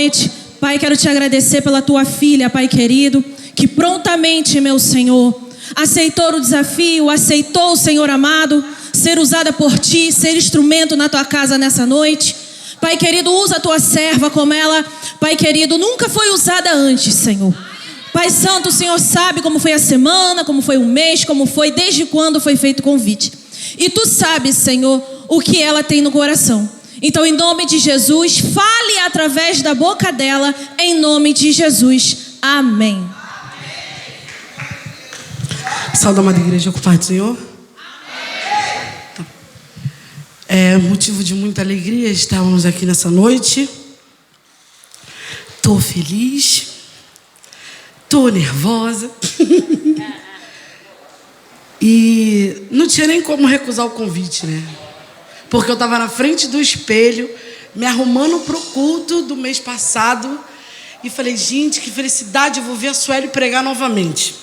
noite. Pai, quero te agradecer pela tua filha, Pai querido, que prontamente, meu Senhor, aceitou o desafio, aceitou, Senhor amado, ser usada por ti, ser instrumento na tua casa nessa noite. Pai querido, usa a tua serva como ela, Pai querido, nunca foi usada antes, Senhor. Pai Santo, o Senhor sabe como foi a semana, como foi o mês, como foi, desde quando foi feito o convite. E tu sabes, Senhor, o que ela tem no coração. Então, em nome de Jesus, fale através da boca dela, em nome de Jesus. Amém. Saúde, amada igreja, com o Pai do Senhor. Amém. É motivo de muita alegria estarmos aqui nessa noite. Estou feliz, estou nervosa. E não tinha nem como recusar o convite, né? Porque eu estava na frente do espelho, me arrumando para o culto do mês passado. E falei, gente, que felicidade, eu vou ver a Sueli pregar novamente.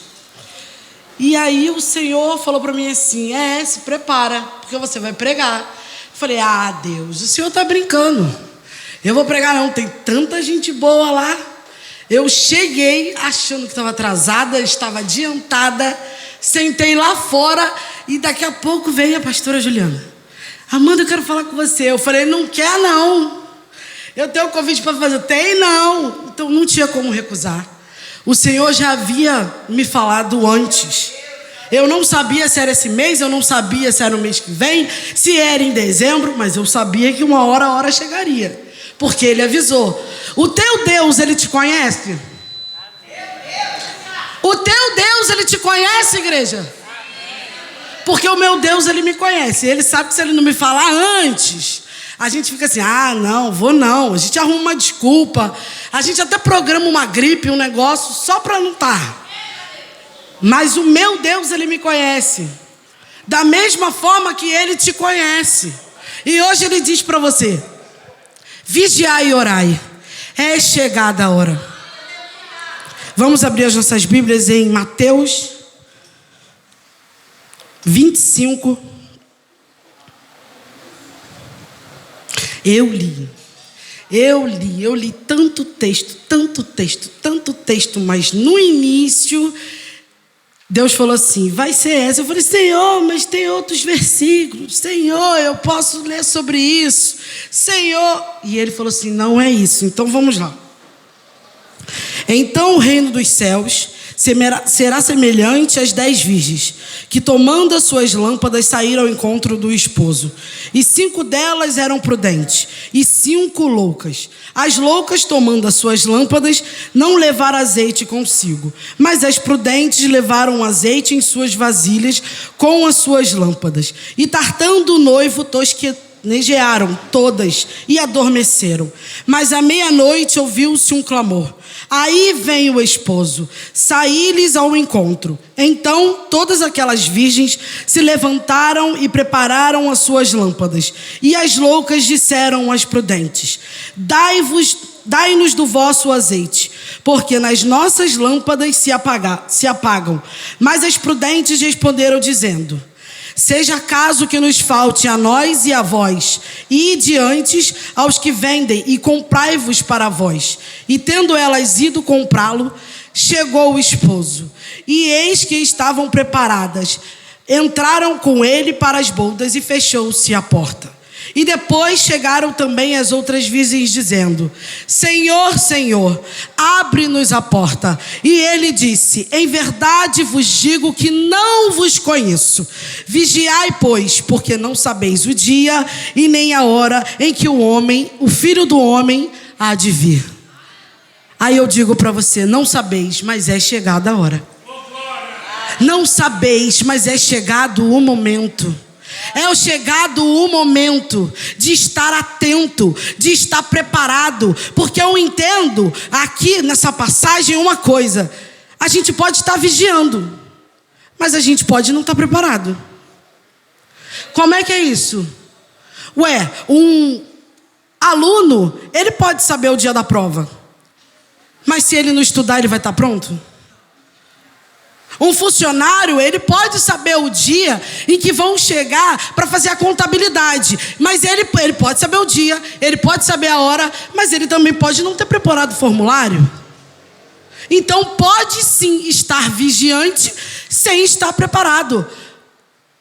E aí o Senhor falou para mim assim, se prepara, porque você vai pregar. Eu falei, Deus, o Senhor está brincando. Eu vou pregar não, tem tanta gente boa lá. Eu cheguei achando que estava atrasada, estava adiantada, sentei lá fora e daqui a pouco veio a pastora Juliana. Amanda, eu quero falar com você. Eu falei, não quer não. Eu tenho um convite para fazer. Tem não. Então não tinha como recusar. O Senhor já havia me falado antes. Eu não sabia se era esse mês, eu não sabia se era o mês que vem, se era em dezembro, mas eu sabia que uma hora a hora chegaria. Porque Ele avisou. O teu Deus, Ele te conhece? O teu Deus, Ele te conhece, igreja? Porque o meu Deus, Ele me conhece. Ele sabe que se Ele não me falar antes, a gente fica assim, não, vou não. A gente arruma uma desculpa. A gente até programa uma gripe, um negócio, só para não estar. Mas o meu Deus, Ele me conhece. Da mesma forma que Ele te conhece. E hoje Ele diz para você, vigiai e orai. É chegada a hora. Vamos abrir as nossas Bíblias em Mateus 25. Eu li tanto texto, mas no início Deus falou assim, vai ser essa. Eu falei, Senhor, mas tem outros versículos. Senhor, eu posso ler sobre isso. Senhor, e Ele falou assim, não é isso. Então vamos lá. Então o reino dos céus será semelhante às 10 virgens, que tomando as suas lâmpadas saíram ao encontro do esposo. E 5 delas eram prudentes, e 5 loucas. As loucas, tomando as suas lâmpadas, não levaram azeite consigo, mas as prudentes levaram azeite em suas vasilhas com as suas lâmpadas. E tardando o noivo, tosquenejaram todas e adormeceram. Mas à meia-noite ouviu-se um clamor. Aí vem o esposo, saí-lhes ao encontro. Então todas aquelas virgens se levantaram e prepararam as suas lâmpadas. E as loucas disseram às prudentes, dai-nos do vosso azeite, porque nas nossas lâmpadas se apagam. Mas as prudentes responderam dizendo, seja caso que nos falte a nós e a vós, e ide antes aos que vendem e comprai-vos para vós. E tendo elas ido comprá-lo, chegou o esposo, e eis que estavam preparadas. Entraram com ele para as bodas e fechou-se a porta. E depois chegaram também as outras virgens dizendo, Senhor, Senhor, abre-nos a porta. E ele disse, em verdade vos digo que não vos conheço. Vigiai, pois, porque não sabeis o dia e nem a hora em que o Filho do Homem há de vir. Aí eu digo para você, não sabeis, mas é chegada a hora. Não sabeis, mas é chegado o momento. É chegado o momento de estar atento, de estar preparado. Porque eu entendo aqui nessa passagem uma coisa. A gente pode estar vigiando, mas a gente pode não estar preparado. Como é que é isso? Um aluno, ele pode saber o dia da prova, mas se ele não estudar, ele vai estar pronto? Um funcionário, ele pode saber o dia em que vão chegar para fazer a contabilidade. Mas ele pode saber o dia, ele pode saber a hora, mas ele também pode não ter preparado o formulário. Então pode sim estar vigiante sem estar preparado.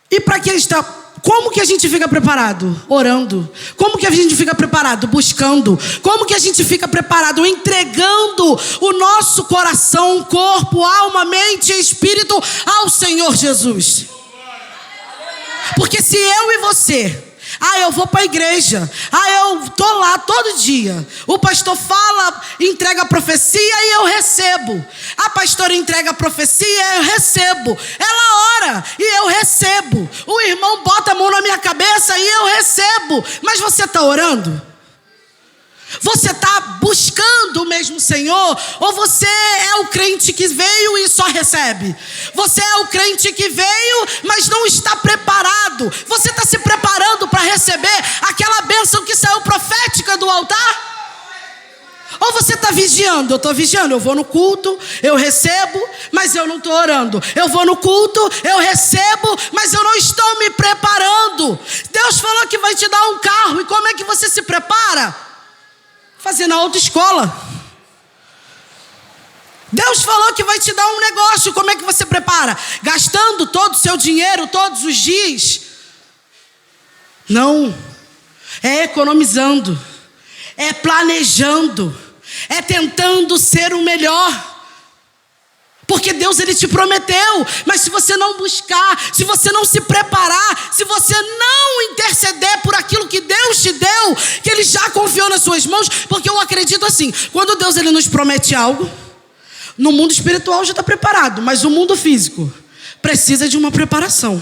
E para que está? Como que a gente fica preparado? Orando. Como que a gente fica preparado? Buscando. Como que a gente fica preparado? Entregando o nosso coração, corpo, alma, mente e espírito ao Senhor Jesus. Porque se eu e você... eu vou para a igreja. Eu estou lá todo dia. O pastor fala, entrega a profecia e eu recebo. A pastora entrega a profecia, eu recebo. Ela ora e eu recebo. O irmão bota a mão na minha cabeça e eu recebo. Mas você está orando? Você está buscando o mesmo Senhor? Ou você é o crente que veio e só recebe? Você é o crente que veio, mas não está preparado. Você está se preparando para receber aquela bênção que saiu profética do altar? Ou você está vigiando? Eu estou vigiando, eu vou no culto, eu recebo, mas eu não estou orando. Eu vou no culto, eu recebo, mas eu não estou me preparando. Deus falou que vai te dar um carro, e como é que você se prepara? Fazendo a autoescola. Deus falou que vai te dar um negócio, como é que você prepara? Gastando todo o seu dinheiro todos os dias? Não. É economizando, é planejando, é tentando ser o melhor. Porque Deus, Ele te prometeu. Mas se você não buscar, se você não se preparar, se você não interceder por aquilo que Deus te deu, que Ele já confiou nas suas mãos. Porque eu acredito assim, quando Deus, Ele nos promete algo, no mundo espiritual já está preparado, mas o mundo físico precisa de uma preparação.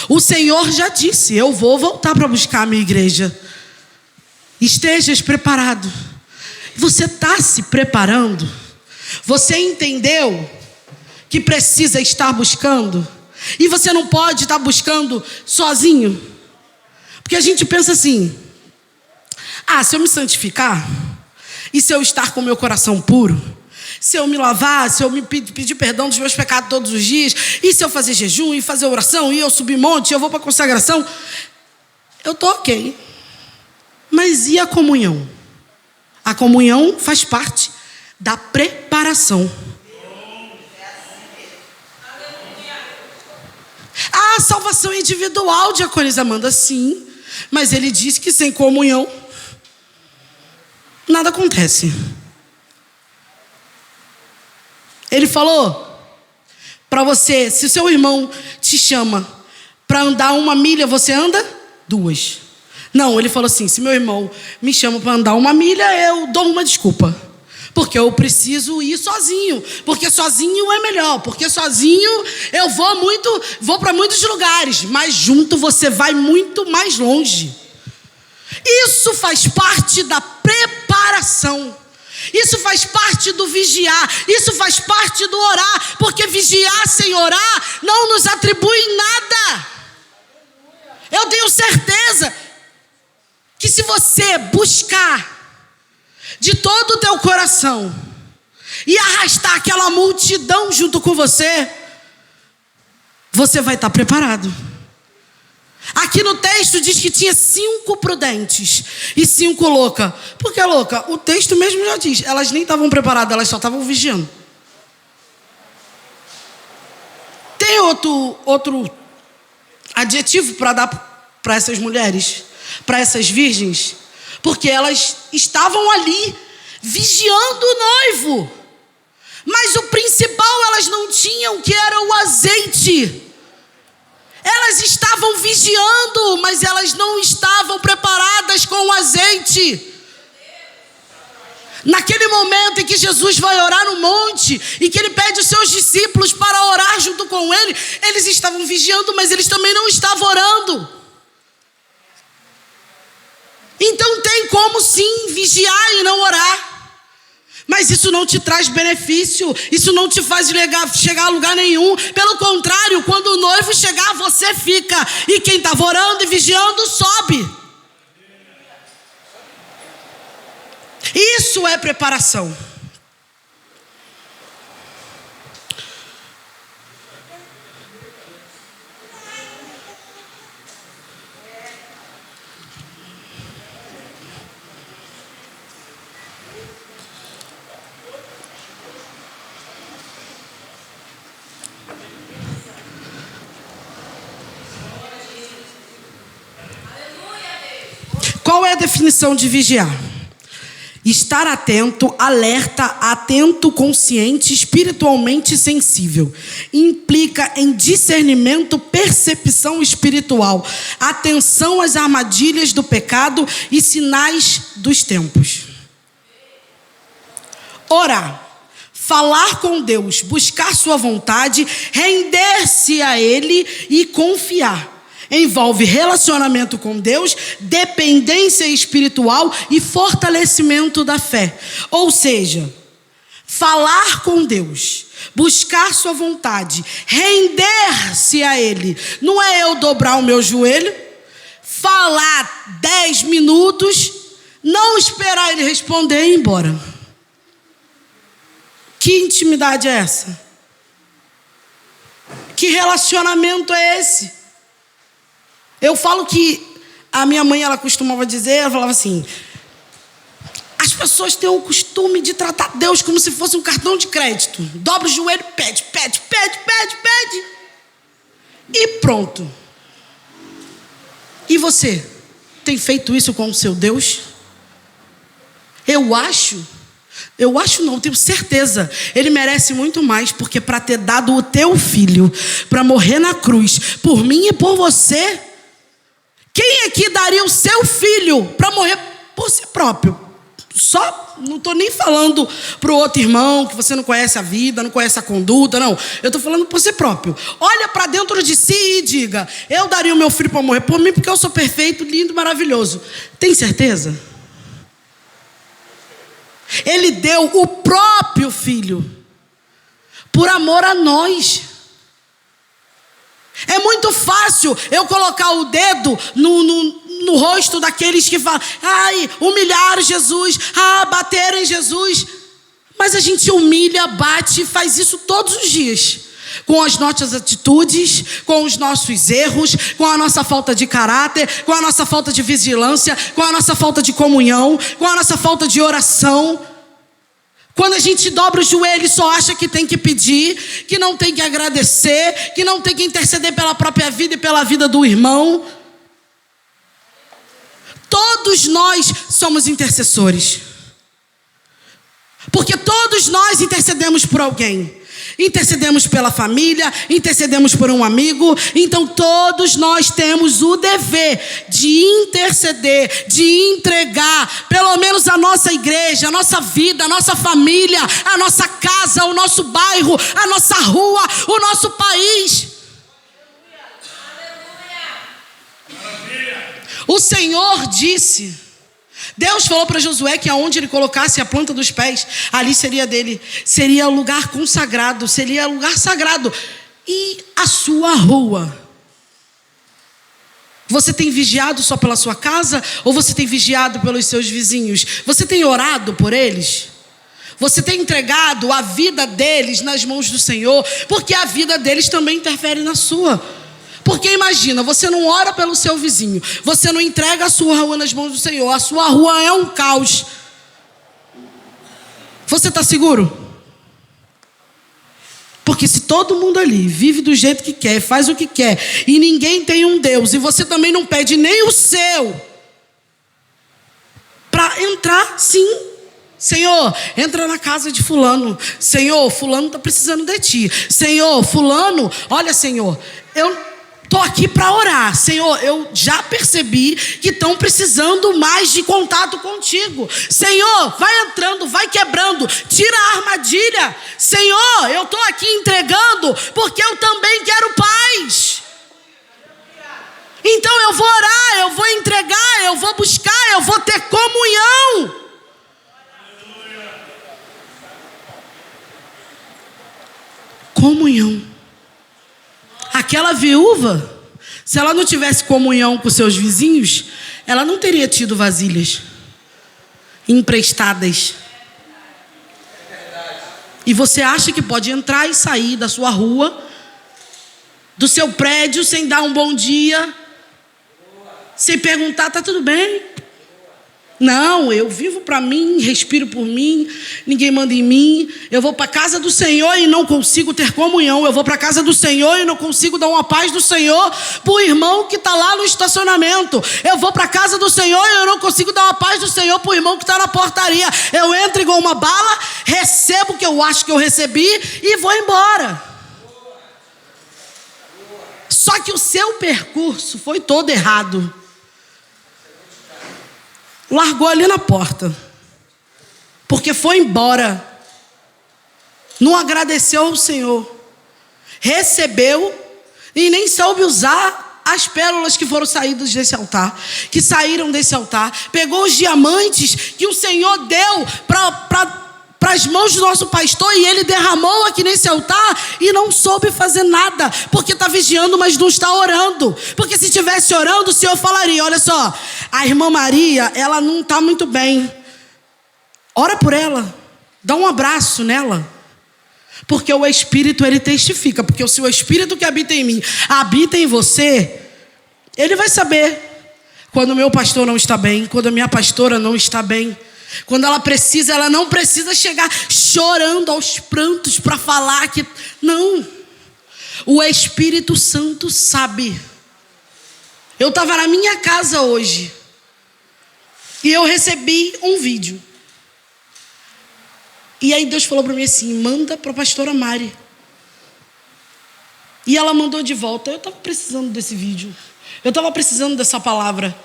O Senhor já disse, eu vou voltar para buscar a minha igreja. Estejas preparado. Você está se preparando? Você entendeu que precisa estar buscando? E você não pode estar buscando sozinho. Porque a gente pensa assim, se eu me santificar, e se eu estar com o meu coração puro, se eu me lavar, se eu me pedir perdão dos meus pecados todos os dias, e se eu fazer jejum, e fazer oração, e eu subir monte, eu vou para a consagração, eu estou ok. Mas e a comunhão? A comunhão faz parte da preparação. A salvação é individual, diaconisa Amanda, sim. Mas ele disse que sem comunhão nada acontece. Ele falou para você, se o seu irmão te chama para andar 1 milha, você anda 2. Não, ele falou assim, se meu irmão me chama para andar 1 milha, eu dou uma desculpa. Porque eu preciso ir sozinho. Porque sozinho é melhor. Porque sozinho eu vou para muitos lugares. Mas junto você vai muito mais longe. Isso faz parte da preparação. Isso faz parte do vigiar. Isso faz parte do orar. Porque vigiar sem orar não nos atribui nada. Eu tenho certeza que se você buscar de todo o teu coração e arrastar aquela multidão junto com você, você vai estar preparado. Aqui no texto diz que tinha 5 prudentes e 5 loucas. Por que louca? O texto mesmo já diz, elas nem estavam preparadas, elas só estavam vigiando. Tem outro adjetivo para dar para essas mulheres, para essas virgens? Porque elas estavam ali vigiando o noivo. Mas o principal elas não tinham, que era o azeite. Elas estavam vigiando, mas elas não estavam preparadas com o azeite. Naquele momento em que Jesus vai orar no monte e que ele pede os seus discípulos para orar junto com ele, eles estavam vigiando, mas eles também não estavam orando. Então tem como sim vigiar e não orar. Mas isso não te traz benefício. Isso não te faz chegar a lugar nenhum. Pelo contrário, quando o noivo chegar, você fica. E quem estava orando e vigiando, sobe. Isso é preparação. Qual é a definição de vigiar? Estar atento, alerta, atento, consciente, espiritualmente sensível. Implica em discernimento, percepção espiritual, atenção às armadilhas do pecado e sinais dos tempos. Orar, falar com Deus, buscar sua vontade, render-se a Ele e confiar. Envolve relacionamento com Deus, dependência espiritual e fortalecimento da fé. Ou seja, falar com Deus, buscar sua vontade, render-se a Ele. Não é eu dobrar o meu joelho, falar 10 minutos, não esperar Ele responder e ir embora. Que intimidade é essa? Que relacionamento é esse? Eu falo que a minha mãe, ela costumava dizer, ela falava assim: as pessoas têm o costume de tratar Deus como se fosse um cartão de crédito. Dobra o joelho, pede. E pronto. E você? Tem feito isso com o seu Deus? Eu acho não, tenho certeza. Ele merece muito mais, porque para ter dado o teu filho, para morrer na cruz, por mim e por você. Quem aqui daria o seu filho para morrer por si próprio? Só, não estou nem falando para o outro irmão, que você não conhece a vida, não conhece a conduta, não. Eu estou falando por si próprio. Olha para dentro de si e diga: eu daria o meu filho para morrer por mim, porque eu sou perfeito, lindo, maravilhoso. Tem certeza? Ele deu o próprio filho por amor a nós. É muito fácil eu colocar o dedo no rosto daqueles que falam: ai, humilharam Jesus, bateram em Jesus. Mas a gente humilha, bate e faz isso todos os dias, com as nossas atitudes, com os nossos erros, com a nossa falta de caráter, com a nossa falta de vigilância, com a nossa falta de comunhão, com a nossa falta de oração. Quando a gente dobra o joelho e só acha que tem que pedir, que não tem que agradecer, que não tem que interceder pela própria vida e pela vida do irmão. Todos nós somos intercessores. Porque todos nós intercedemos por alguém. Intercedemos pela família, intercedemos por um amigo. Então todos nós temos o dever de interceder, de entregar, pelo menos a nossa igreja, a nossa vida, a nossa família, a nossa casa, o nosso bairro, a nossa rua, o nosso país. O Senhor disse, Deus falou para Josué que aonde ele colocasse a planta dos pés, ali seria dele. Seria lugar consagrado, seria lugar sagrado. E a sua rua? Você tem vigiado só pela sua casa? Ou você tem vigiado pelos seus vizinhos? Você tem orado por eles? Você tem entregado a vida deles nas mãos do Senhor? Porque a vida deles também interfere na sua. Porque imagina, você não ora pelo seu vizinho, você não entrega a sua rua nas mãos do Senhor, a sua rua é um caos. Você está seguro? Porque se todo mundo ali vive do jeito que quer, faz o que quer, e ninguém tem um Deus, e você também não pede nem o seu para entrar, sim. Senhor, entra na casa de fulano. Senhor, fulano está precisando de ti. Senhor, fulano, olha, Senhor, eu estou aqui para orar. Senhor, eu já percebi que estão precisando mais de contato contigo. Senhor, vai entrando, vai quebrando, tira a armadilha. Senhor, eu estou aqui entregando porque eu também quero paz. Então eu vou orar, eu vou entregar, eu vou buscar, eu vou ter comunhão. Comunhão. Aquela viúva, se ela não tivesse comunhão com seus vizinhos, ela não teria tido vasilhas emprestadas. E você acha que pode entrar e sair da sua rua, do seu prédio, sem dar um bom dia, sem perguntar: tá tudo bem? Não, eu vivo para mim, respiro por mim, ninguém manda em mim. Eu vou para a casa do Senhor e não consigo ter comunhão. Eu vou para a casa do Senhor e não consigo dar uma paz do Senhor para o irmão que está lá no estacionamento. Eu vou para a casa do Senhor e eu não consigo dar uma paz do Senhor para o irmão que está na portaria. Eu entro igual uma bala, recebo o que eu acho que eu recebi e vou embora. Só que o seu percurso foi todo errado. Largou ali na porta, porque foi embora, não agradeceu ao Senhor, recebeu e nem soube usar as pérolas que foram saídas desse altar, que saíram desse altar. Pegou os diamantes que o Senhor deu para as mãos do nosso pastor e ele derramou aqui nesse altar e não soube fazer nada, porque está vigiando, mas não está orando. Porque se estivesse orando, o Senhor falaria: olha só, a irmã Maria, ela não está muito bem, ora por ela, dá um abraço nela, porque o Espírito, ele testifica. Porque se o Espírito que habita em mim habita em você, ele vai saber quando o meu pastor não está bem, quando a minha pastora não está bem. Quando ela precisa, ela não precisa chegar chorando aos prantos para falar que... Não. O Espírito Santo sabe. Eu estava na minha casa hoje e eu recebi um vídeo. E aí Deus falou para mim assim: manda para a pastora Mari. E ela mandou de volta. Eu estava precisando desse vídeo. Eu estava precisando dessa palavra.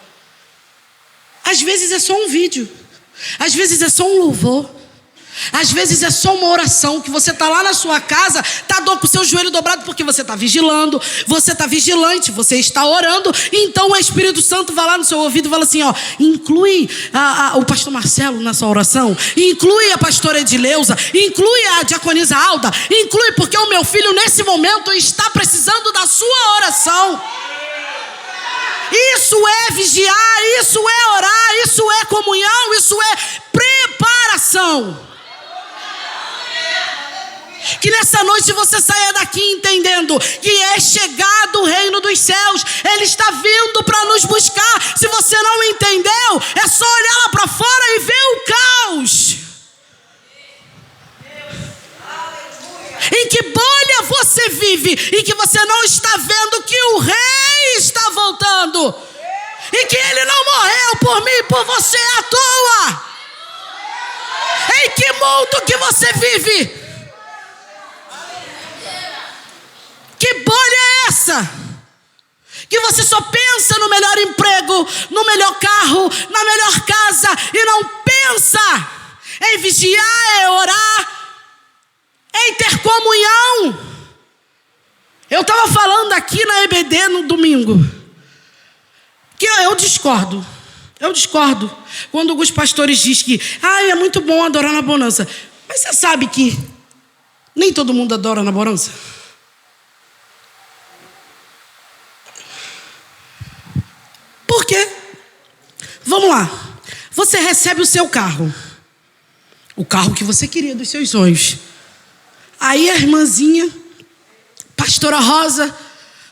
Às vezes é só um vídeo. Às vezes é só um louvor. Às vezes é só uma oração, que você está lá na sua casa, está com o seu joelho dobrado, porque você está vigilando, você está vigilante, você está orando. Então o Espírito Santo vai lá no seu ouvido e fala assim: ó, inclui o pastor Marcelo na sua oração, inclui a pastora Edileuza, inclui a diaconisa Alda, inclui, porque o meu filho nesse momento está precisando da sua oração. Isso é vigiar, isso é orar, isso é comunhão, isso é preparação. Que nessa noite você saia daqui entendendo que é chegado o reino dos céus. Ele está vindo para nos buscar. Se você não entendeu, é só olhar lá para fora e ver o caos. Em que bolha você vive, em que você não está vendo que o rei está voltando, e que ele não morreu por mim e por você à toa. Em que mundo que você vive? Que bolha é essa? Que você só pensa no melhor emprego, no melhor carro, na melhor casa, e não pensa em vigiar, em orar, em ter comunhão. Eu estava falando aqui na EBD no domingo que eu discordo quando alguns pastores dizem que é muito bom adorar na bonança. Mas você sabe que nem todo mundo adora na bonança? Por quê? Vamos lá. Você recebe o seu carro, o carro que você queria, dos seus sonhos. Aí a irmãzinha, pastora Rosa,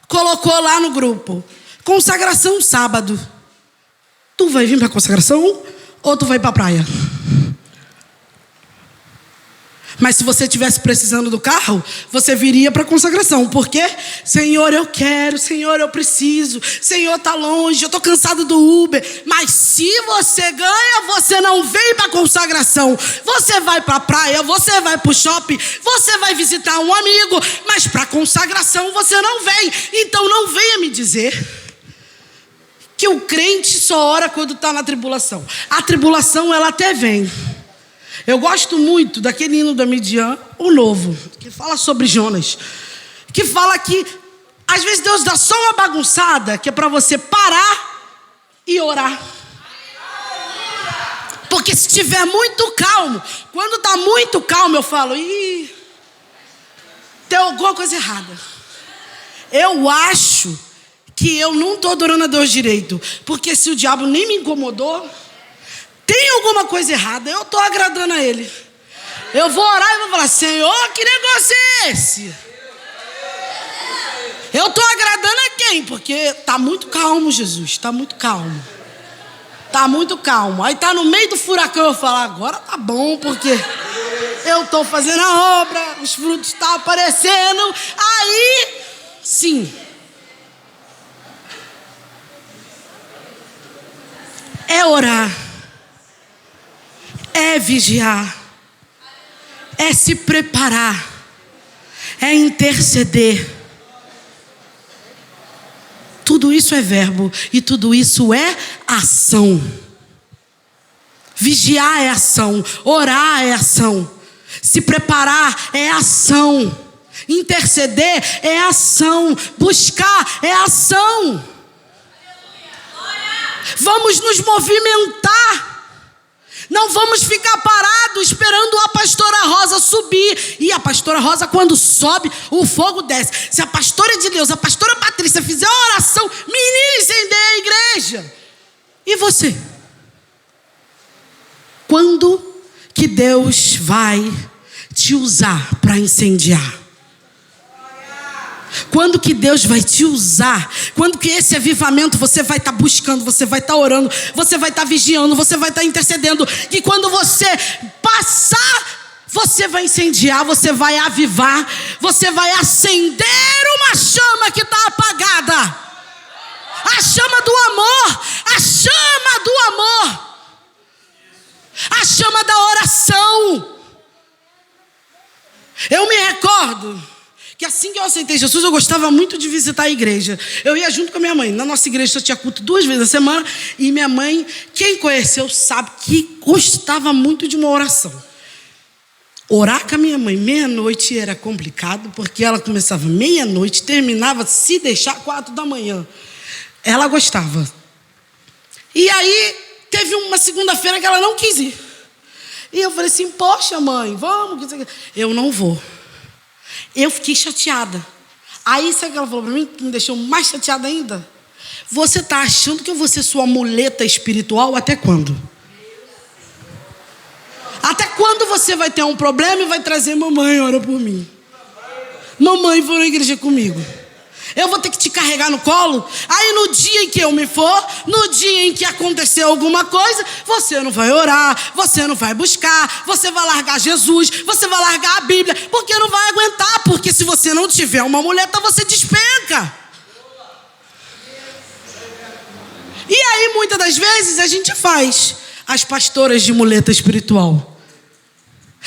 colocou lá no grupo: consagração sábado. Tu vai vir para a consagração ou tu vai para a praia? Mas se você estivesse precisando do carro, você viria para a consagração. Por quê? Senhor, eu quero. Senhor, eu preciso. Senhor, está longe. Eu estou cansado do Uber. Mas se você ganha, você não vem para a consagração. Você vai para a praia, você vai para o shopping, você vai visitar um amigo. Mas para a consagração você não vem. Então não venha me dizer que o crente só ora quando está na tribulação. A tribulação, ela até vem. Eu gosto muito daquele hino da Midian, o novo, que fala sobre Jonas, que fala que às vezes Deus dá só uma bagunçada, que é para você parar e orar. Porque se estiver muito calmo, quando está muito calmo, eu falo: tem alguma coisa errada. Eu acho que eu não estou adorando a Deus direito, porque se o diabo nem me incomodou, tem alguma coisa errada. Eu estou agradando a ele. Eu vou orar e vou falar: Senhor, que negócio é esse? Eu estou agradando a quem? Porque está muito calmo, Jesus, está muito calmo. Tá muito calmo. Aí tá no meio do furacão, eu falo, agora tá bom, porque eu tô fazendo a obra, os frutos estão aparecendo. Aí, sim. É orar. É vigiar. É se preparar. É interceder. Tudo isso é verbo e tudo isso é ação. Vigiar é ação, orar é ação, se preparar é ação, interceder é ação, buscar é ação. Vamos nos movimentar. Não vamos ficar parados esperando a pastora Rosa subir. E a pastora Rosa, quando sobe, o fogo desce. Se a pastora de Deus, a pastora Patrícia fizer uma oração, menina, incendeia a igreja. E você? Quando que Deus vai te usar para incendiar? Quando que Deus vai te usar? Quando que esse avivamento você vai estar buscando, você vai estar orando, você vai estar vigiando, você vai estar intercedendo. E quando você passar, você vai incendiar, você vai avivar, você vai acender uma chama que está apagada. A chama do amor, a chama do amor, a chama da oração. Eu me recordo que assim que eu aceitei Jesus, eu gostava muito de visitar a igreja. Eu ia junto com a minha mãe. Na nossa igreja só tinha culto 2 vezes a semana. E minha mãe, quem conheceu sabe que gostava muito de uma oração. Orar com a minha mãe meia-noite era complicado, porque ela começava meia-noite, terminava, se deixar, 4 da manhã. Ela gostava. E aí, teve uma segunda-feira que ela não quis ir. E eu falei assim, poxa mãe, vamos. Eu não vou. Eu fiquei chateada. Aí sabe o que ela falou para mim, que me deixou mais chateada ainda? Você está achando que eu vou ser sua muleta espiritual até quando? Até quando você vai ter um problema e vai trazer mamãe, ora por mim? Mamãe foi na igreja comigo. Eu vou ter que te carregar no colo. Aí no dia em que eu me for, no dia em que acontecer alguma coisa, você não vai orar, você não vai buscar, você vai largar Jesus, você vai largar a Bíblia, porque não vai aguentar, porque se você não tiver uma muleta, você despenca. E aí muitas das vezes a gente faz as pastoras de muleta espiritual.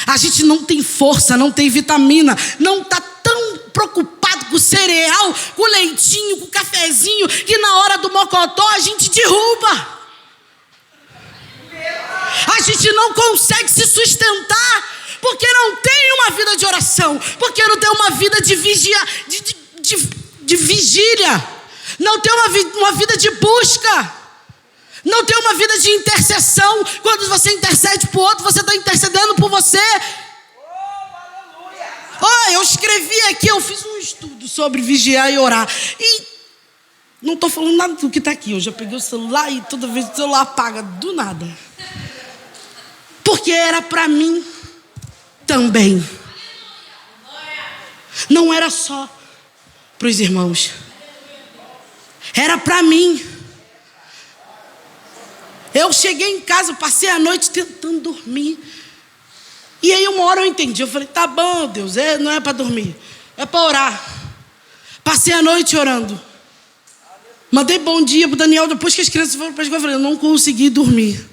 A gente não tem força, não tem vitamina, não está tão preocupado com o cereal, com o leitinho, com o cafezinho, que na hora do mocotó a gente derruba. A gente não consegue se sustentar, porque não tem uma vida de oração, porque não tem uma vida de vigília, não tem uma vida de busca. Não tem uma vida de intercessão. Quando você intercede por outro, você está intercedendo por você. Eu escrevi aqui, eu fiz um estudo sobre vigiar e orar. E não estou falando nada do que está aqui. Eu já peguei o celular e toda vez o celular apaga do nada. Porque era para mim também. Não era só para os irmãos. Era para mim. Eu cheguei em casa, passei a noite tentando dormir. E aí uma hora eu entendi. Eu falei, tá bom, Deus, não é para dormir, é para orar. Passei a noite orando. Mandei bom dia pro Daniel, depois que as crianças foram para a escola, eu falei, eu não consegui dormir.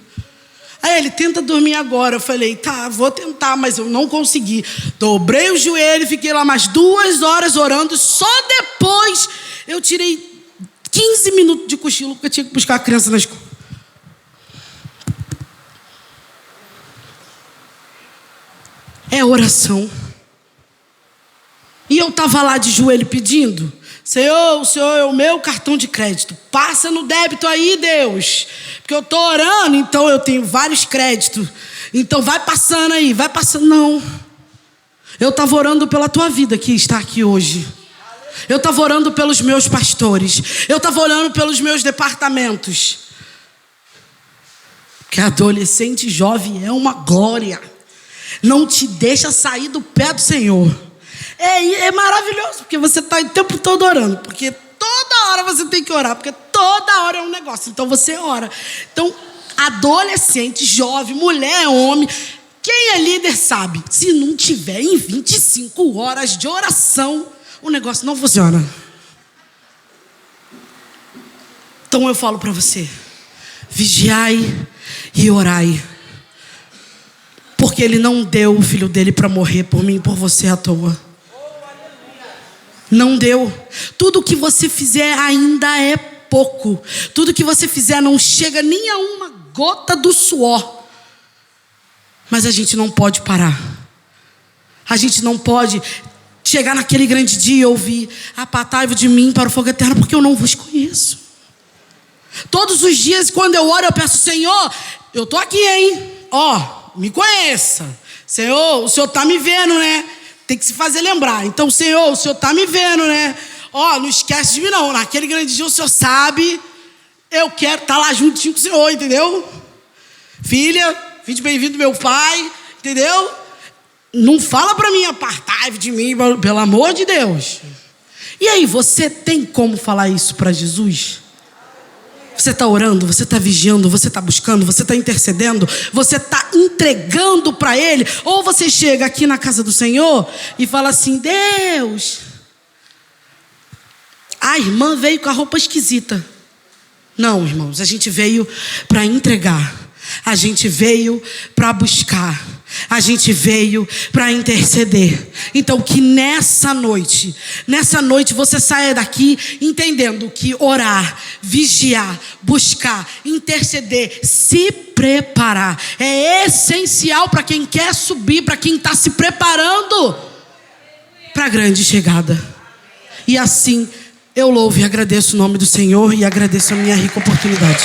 Aí ele, tenta dormir agora. Eu falei, tá, vou tentar, mas eu não consegui. Dobrei o joelho, fiquei lá mais 2 horas orando. Só depois eu tirei 15 minutos de cochilo, porque eu tinha que buscar a criança na escola. É oração. E eu estava lá de joelho pedindo, Senhor, o Senhor é o meu cartão de crédito, passa no débito aí, Deus, porque eu estou orando, então eu tenho vários créditos, então vai passando aí, vai passando. Não, eu estava orando pela tua vida que está aqui hoje. Eu estava orando pelos meus pastores, eu estava orando pelos meus departamentos, porque adolescente jovem é uma glória. Não te deixa sair do pé do Senhor. É maravilhoso, porque você está o tempo todo orando. Porque toda hora você tem que orar, porque toda hora é um negócio. Então você ora. Então adolescente, jovem, mulher, homem. Quem é líder sabe, se não tiver em 25 horas de oração, o negócio não funciona. Então eu falo para você, vigiai e orai. Porque Ele não deu o Filho dele para morrer por mim e por você à toa. Não deu. Tudo que você fizer ainda é pouco. Tudo que você fizer não chega nem a uma gota do suor. Mas a gente não pode parar. A gente não pode chegar naquele grande dia e ouvir: apartai-vos de mim para o fogo eterno, porque eu não vos conheço. Todos os dias, quando eu oro, eu peço: Senhor, eu estou aqui, hein? Me conheça. Senhor, o Senhor está me vendo, né? Tem que se fazer lembrar. Então, Senhor, o Senhor está me vendo, né? Não esquece de mim, não. Naquele grande dia, o Senhor sabe. Eu quero estar lá juntinho com o Senhor, entendeu? Filha, filho bem-vindo, meu pai, entendeu? Não fala para mim: apartai-vos de mim, pelo amor de Deus. E aí, você tem como falar isso para Jesus? Você está orando, você está vigiando, você está buscando, você está intercedendo, você está entregando para Ele? Ou você chega aqui na casa do Senhor e fala assim: Deus, a irmã veio com a roupa esquisita. Não, irmãos, a gente veio para entregar, a gente veio para buscar, a gente veio para interceder. Então que nessa noite você saia daqui entendendo que orar, vigiar, buscar, interceder, se preparar é essencial para quem quer subir, para quem está se preparando para a grande chegada. E assim eu louvo e agradeço o nome do Senhor e agradeço a minha rica oportunidade.